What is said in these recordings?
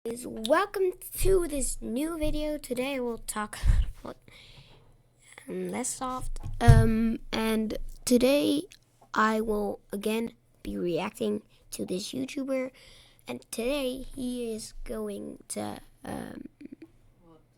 Welcome to this new video. Today we'll talk about less soft. And today I will again be reacting to this YouTuber, and today he is going to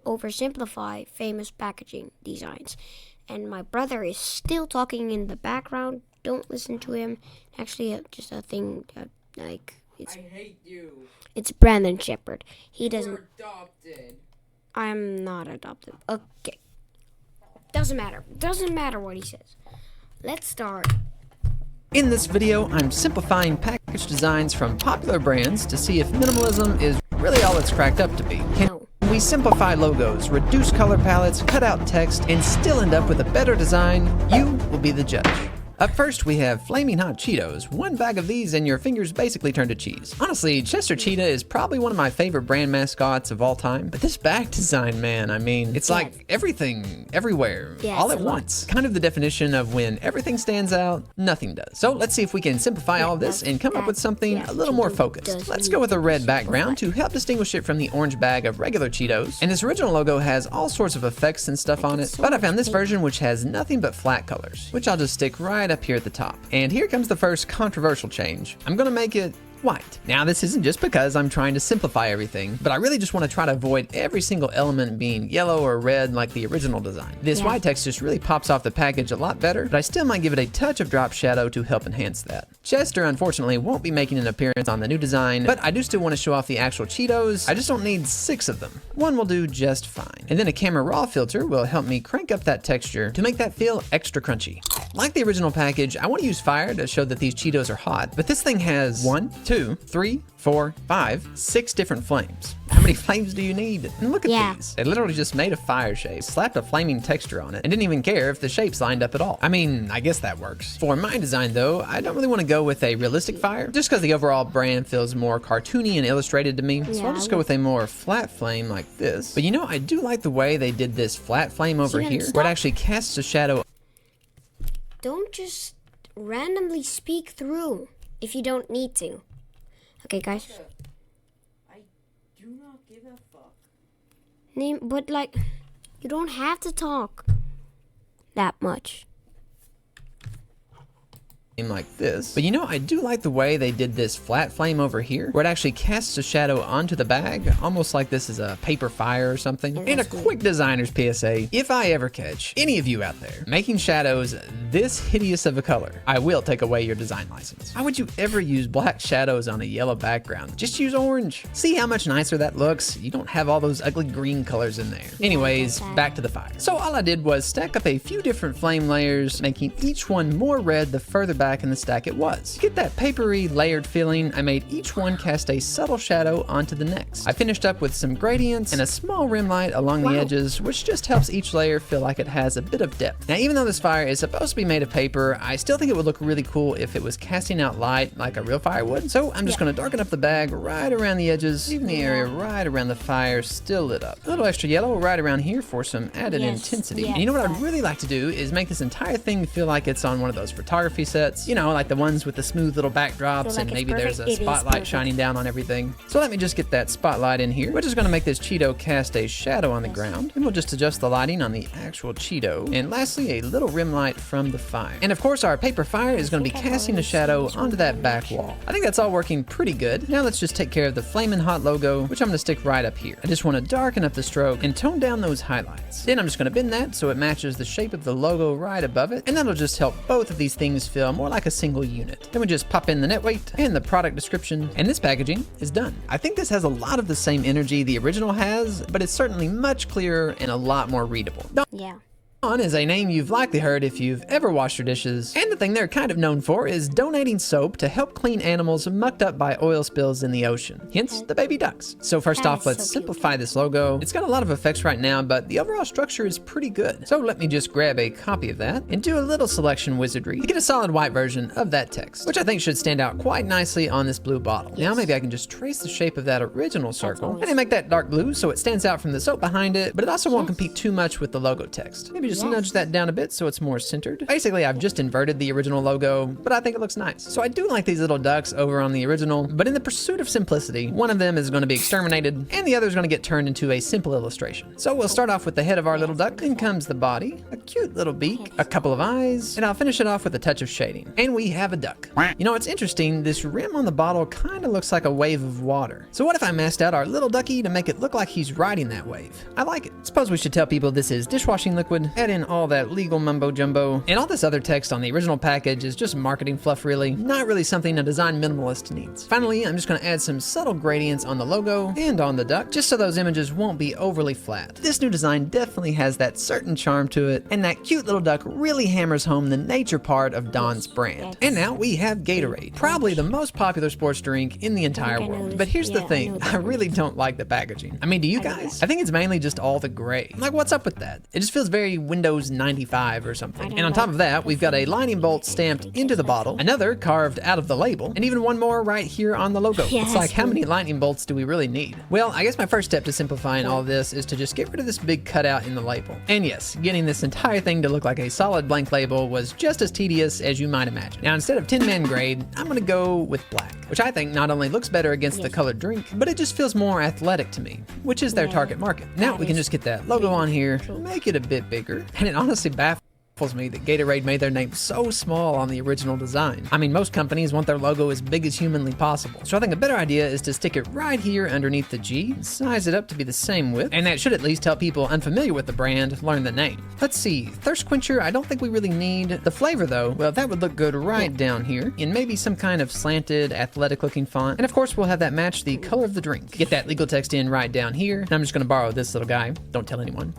oversimplify famous packaging designs. And my brother is still talking in the background. Don't listen to him. Actually, just a thing like. I hate you. It's Brandon Shepherd. He doesn't. You're adopted. I'm not adopted. Okay. Doesn't matter. Doesn't matter what he says. Let's start. In this video, I'm simplifying package designs from popular brands to see if minimalism is really all it's cracked up to be. No. We simplify logos, reduce color palettes, cut out text, and still end up with a better design. You will be the judge. Up first, we have Flaming Hot Cheetos. One bag of these and your fingers basically turn to cheese. Honestly, Chester Cheetah is probably one of my favorite brand mascots of all time. But this bag design, man, I mean, it's like everything, everywhere, all at once. Kind of the definition of when everything stands out, nothing does. So let's see if we can simplify all of this and come up with something a little more focused. Let's go with a red background to help distinguish it from the orange bag of regular Cheetos. And this original logo has all sorts of effects and stuff on it, but I found this version which has nothing but flat colors, which I'll just stick right up here at the top. And here comes the first controversial change. I'm gonna make it white. Now, this isn't just because I'm trying to simplify everything, but I really just want to try to avoid every single element being yellow or red like the original design. This white text just really pops off the package a lot better, but I still might give it a touch of drop shadow to help enhance that. Chester, unfortunately, won't be making an appearance on the new design, but I do still want to show off the actual Cheetos. I just don't need 6 of them. One will do just fine. And then a camera raw filter will help me crank up that texture to make that feel extra crunchy. Like the original package, I want to use fire to show that these Cheetos are hot, but this thing has 1, 2, 3, 4, 5, 6 different flames. How many flames do you need? And look at these. They literally just made a fire shape, slapped a flaming texture on it, and didn't even care if the shapes lined up at all. I mean, I guess that works. For my design though, I don't really want to go with a realistic fire, just because the overall brand feels more cartoony and illustrated to me. So I'll just go with a more flat flame like this. But you know, I do like the way they did this flat flame over here, where it actually casts a shadow. Don't just randomly speak through if you don't need to. Okay, guys. I do not give a fuck. But like, you don't have to talk that much. Like this. But you know, I do like the way they did this flat flame over here, where it actually casts a shadow onto the bag, almost like this is a paper fire or something. And a quick designer's PSA, if I ever catch any of you out there making shadows this hideous of a color, I will take away your design license. Why would you ever use black shadows on a yellow background? Just use orange. See how much nicer that looks? You don't have all those ugly green colors in there. Anyways, back to the fire. So all I did was stack up a few different flame layers, making each one more red the further back in the stack it was. To get that papery layered feeling, I made each one cast a subtle shadow onto the next. I finished up with some gradients and a small rim light along the edges, which just helps each layer feel like it has a bit of depth. Now, even though this fire is supposed to be made of paper, I still think it would look really cool if it was casting out light like a real fire would. So I'm just going to darken up the bag right around the edges, leaving the area right around the fire still lit up. A little extra yellow right around here for some added intensity. And you know what I'd really like to do is make this entire thing feel like it's on one of those photography sets, you know, like the ones with the smooth little backdrops, and maybe there's a spotlight shining down on everything. So let me just get that spotlight in here. We're just going to make this Cheeto cast a shadow on the ground, and we'll just adjust the lighting on the actual Cheeto. And lastly, a little rim light from the fire. And of course, our paper fire is going to be casting a shadow onto that back wall. I think that's all working pretty good. Now let's just take care of the Flamin' Hot logo, which I'm going to stick right up here. I just want to darken up the stroke and tone down those highlights. Then I'm just going to bend that so it matches the shape of the logo right above it, and that'll just help both of these things feel more like a single unit. Then we just pop in the net weight and the product description, and this packaging is done. I think this has a lot of the same energy the original has, but it's certainly much clearer and a lot more readable. Yeah. Dawn is a name you've likely heard if you've ever washed your dishes, and the thing they're kind of known for is donating soap to help clean animals mucked up by oil spills in the ocean, hence the baby ducks. So first off, let's simplify this logo. It's got a lot of effects right now, but the overall structure is pretty good. So let me just grab a copy of that and do a little selection wizardry to get a solid white version of that text, which I think should stand out quite nicely on this blue bottle. Now maybe I can just trace the shape of that original circle and then make that dark blue so it stands out from the soap behind it, but it also won't compete too much with the logo text. Maybe just nudge that down a bit so it's more centered. Basically, I've just inverted the original logo, but I think it looks nice. So I do like these little ducks over on the original, but in the pursuit of simplicity, one of them is going to be exterminated, and the other is going to get turned into a simple illustration. So we'll start off with the head of our little duck, then comes the body, a cute little beak, a couple of eyes, and I'll finish it off with a touch of shading. And we have a duck. You know, it's interesting, this rim on the bottle kind of looks like a wave of water. So what if I masked out our little ducky to make it look like he's riding that wave? I like it. Suppose we should tell people this is dishwashing liquid, add in all that legal mumbo jumbo, and all this other text on the original package is just marketing fluff really, not really something a design minimalist needs. Finally, I'm just going to add some subtle gradients on the logo and on the duck, just so those images won't be overly flat. This new design definitely has that certain charm to it, and that cute little duck really hammers home the nature part of Dawn's brand. And now we have Gatorade, probably the most popular sports drink in the entire world. But here's the thing, I really don't like the packaging. I mean, do you guys? I think it's mainly just all the gray. Like, what's up with that? It just feels very Windows 95 or something. And on top of that, we've got a lightning bolt stamped into the bottle, another carved out of the label, and even one more right here on the logo. It's like, how many lightning bolts do we really need? Well, I guess my first step to simplifying all this is to just get rid of this big cutout in the label. And yes, getting this entire thing to look like a solid blank label was just as tedious as you might imagine. Now, instead of Tin Man grade, I'm gonna go with black, which I think not only looks better against the colored drink, but it just feels more athletic to me, which is their target market. Now we can just get that logo on here, make it a bit bigger, and it honestly baffles me that Gatorade made their name so small on the original design. I mean, most companies want their logo as big as humanly possible. So I think a better idea is to stick it right here underneath the G, size it up to be the same width, and that should at least help people unfamiliar with the brand learn the name. Let's see, Thirst Quencher, I don't think we really need. The flavor though, well, that would look good right down here in maybe some kind of slanted, athletic looking font. And of course, we'll have that match the color of the drink. Get that legal text in right down here. And I'm just gonna borrow this little guy. Don't tell anyone.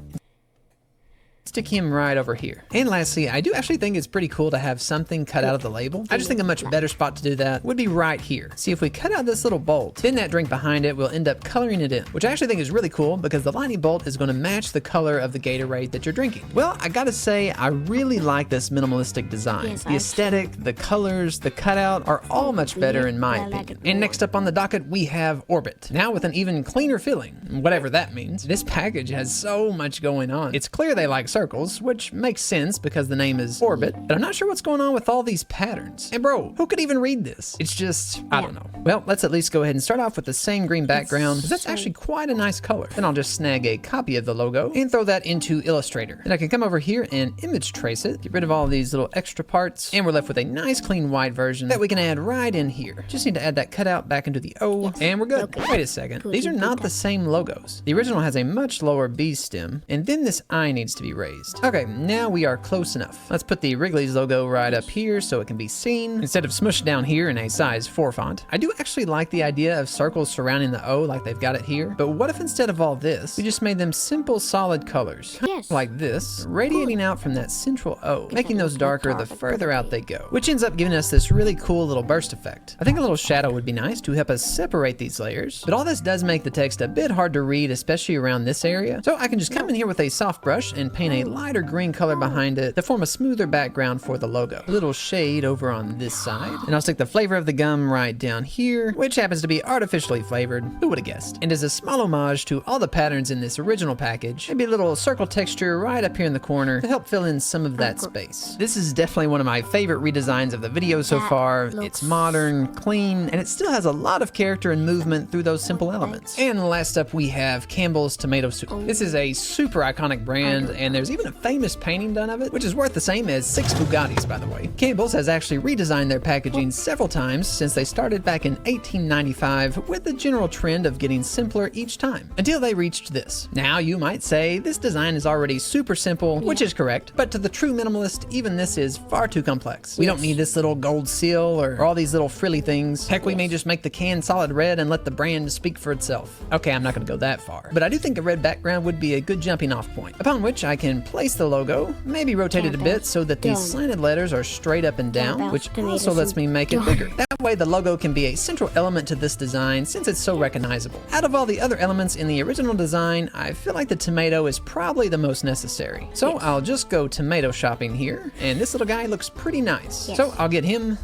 Stick him right over here. And lastly, I do actually think it's pretty cool to have something cut out of the label. I just think a much better spot to do that would be right here. See, if we cut out this little bolt, then that drink behind it will end up coloring it in, which I actually think is really cool because the lightning bolt is going to match the color of the Gatorade that you're drinking. Well, I gotta say, I really like this minimalistic design. The aesthetic, the colors, the cutout are all much better in my opinion. And next up on the docket, we have Orbit. Now with an even cleaner filling, whatever that means. This package has so much going on. It's clear they like circles, which makes sense because the name is Orbit, but I'm not sure what's going on with all these patterns. And bro, who could even read this? It's just, I don't know. Well, let's at least go ahead and start off with the same green background, because that's actually quite a nice color. Then I'll just snag a copy of the logo and throw that into Illustrator. Then I can come over here and image trace it, get rid of all these little extra parts, and we're left with a nice clean white version that we can add right in here. Just need to add that cutout back into the O, and we're good. Wait a second, these are not the same logos. The original has a much lower B stem, and then this I needs to be raised. Okay, now we are close enough. Let's put the Wrigley's logo right up here so it can be seen instead of smushed down here in a size 4 font. I do actually like the idea of circles surrounding the O like they've got it here, but what if instead of all this, we just made them simple solid colors? Like this, radiating out from that central O, making those darker the further out they go, which ends up giving us this really cool little burst effect. I think a little shadow would be nice to help us separate these layers, but all this does make the text a bit hard to read, especially around this area. So I can just come in here with a soft brush and paint a lighter green color behind it to form a smoother background for the logo. A little shade over on this side, and I'll stick the flavor of the gum right down here, which happens to be artificially flavored. Who would have guessed? And as a small homage to all the patterns in this original package, maybe a little circle texture right up here in the corner to help fill in some of that space. This is definitely one of my favorite redesigns of the video so far. It's modern, clean, and it still has a lot of character and movement through those simple elements. And last up we have Campbell's Tomato Soup. This is a super iconic brand, and there's even a famous painting done of it, which is worth the same as 6 Bugattis, by the way. Campbell's has actually redesigned their packaging several times since they started back in 1895 with the general trend of getting simpler each time, until they reached this. Now you might say this design is already super simple, which is correct, but to the true minimalist, even this is far too complex. We don't need this little gold seal or all these little frilly things. Heck, we may just make the can solid red and let the brand speak for itself. Okay, I'm not gonna go that far, but I do think a red background would be a good jumping off point, upon which I can place the logo, maybe rotate it a bit so that these slanted letters are straight up and down, which also lets me make it bigger. That way the logo can be a central element to this design since it's so recognizable. Out of all the other elements in the original design, I feel like the tomato is probably the most necessary. So I'll just go tomato shopping here, and this little guy looks pretty nice. So I'll get him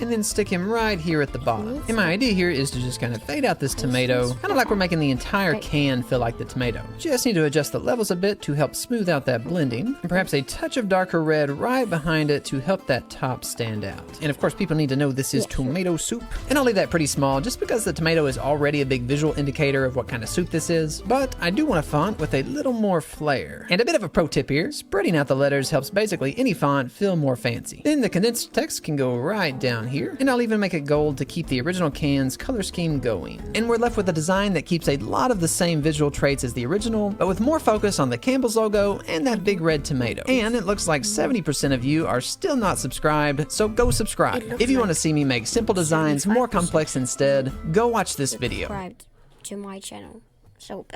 and then stick him right here at the bottom. And my idea here is to just kind of fade out this tomato, kind of like we're making the entire can feel like the tomato. Just need to adjust the levels a bit to help smooth out that blending, and perhaps a touch of darker red right behind it to help that top stand out. And of course, people need to know this is tomato soup. And I'll leave that pretty small just because the tomato is already a big visual indicator of what kind of soup this is. But I do want a font with a little more flair. And a bit of a pro tip here, spreading out the letters helps basically any font feel more fancy. Then the condensed text can go right down here, and I'll even make it gold to keep the original can's color scheme going. And we're left with a design that keeps a lot of the same visual traits as the original, but with more focus on the Campbell's logo and that big red tomato. And it looks like 70% of you are still not subscribed, so go subscribe. If you want to see me make simple designs more complex instead, go watch this video. Subscribed to my channel. So,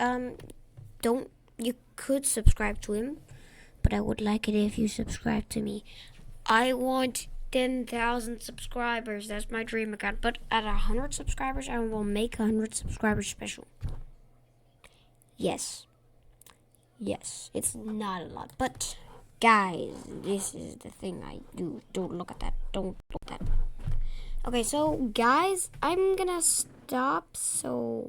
you could subscribe to him, but I would like it if you subscribe to me. I want 10,000 subscribers. That's my dream account. But at 100 subscribers, I will make 100 subscribers special. Yes. Yes, it's not a lot. But, guys, this is the thing I do. Don't look at that. Don't look at that. Okay, so, guys, I'm gonna stop. So...